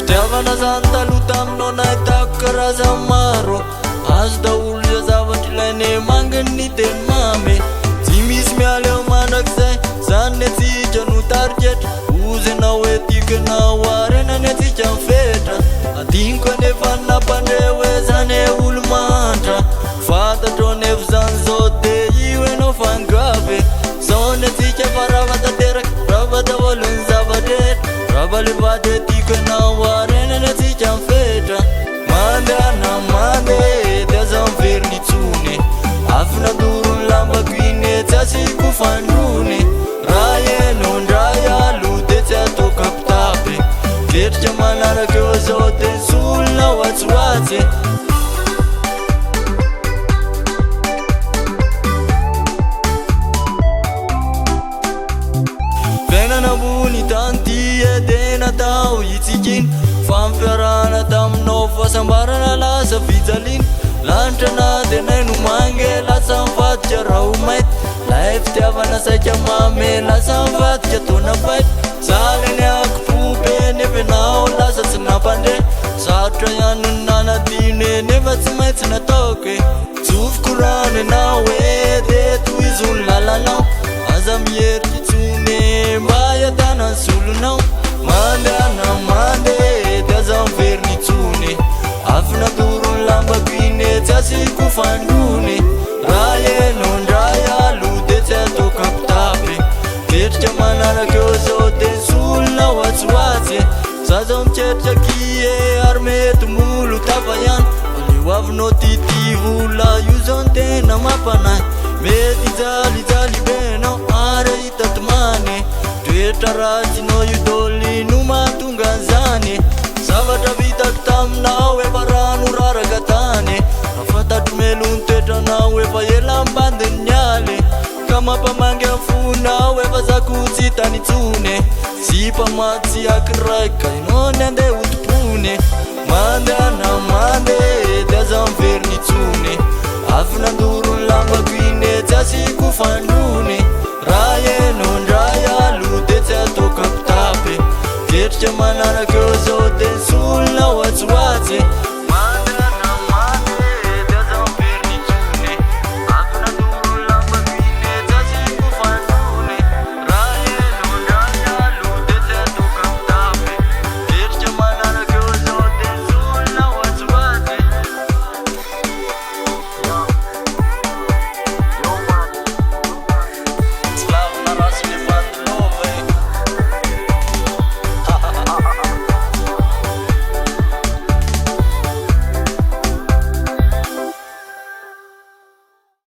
Fitiavana zany taloha taminao nahitako karaza maro. Azo daholo zay zavatra ilainy manginy ny teny mamy. Tsy misy miala eo mandrakizay zany atsika no tariketra. Ozinao hoe tikanao arenany atsika mifetra. Adiniko anefa nampandre hoe zany e olo mantra. Fantatro anefa zany zao de io enao fangavy. Zao ny atsika fa rava tanteraka rava daholony zava-dretra. Rava levady hoe tikanao arenany atsika mifetra. Mandeha na mandeha de aza mivery ny tsony. Afina dorony lambako iny tsy asiko fandrony. Raha eno ndray alo de tsy atao kapitapy. Ketrika manaraka eo zao de solona hoatsoatsy. Fiainana ambony tany ty e de natao hitsikiny. Fampiarana taminao fahasambarana lasa fijaliana. Lanitra na de nay no mange lasa mivadika raha ho maity. Lay fitiavana saika mame lasa mivadika taona faity. Salany akopopy nefa enao lasa tsy nampandre. Sarotra ihany no nanadine nefa tsy maintsy nataoko e. Tsofoko rano enao e de tohizony lalanao. Aza mierika itsony mba hiatana ny solonao. Mandeha na mandeha de aza mivery ny tsony. Afina dorony lambako iny tsy asiko fandrony. Raha eno ndray alo de tsy atao kapitapy. Ketrika manaraka eo zao de solona hoatsoatsy. Zaza miketrika kie ary mety molo tafa ihany. Aleo avinao tity vola io zao ny tena mampanahy. Mety jalijaly be enao ary hitatomany. Toetra ratsinao io dôly no mahatonga an'izany. Zavatra vitako taminao efa rano raraka tany. Afantatro melony toetranao efa ela ambandiny nyaly. Ka mampamangy afonao efa zako tsy hitany itsony. Sy mpamatsy akiraika enao ny andeha hotopony. Mandeha na mandeha de aza mivery ny tsony. Afina dorony lambako iny tsy asiko fandrony. Raha eno ndray alo de tsy atao kapitapy. Ketrika manaraka eo zao de solona hoatsoatsy.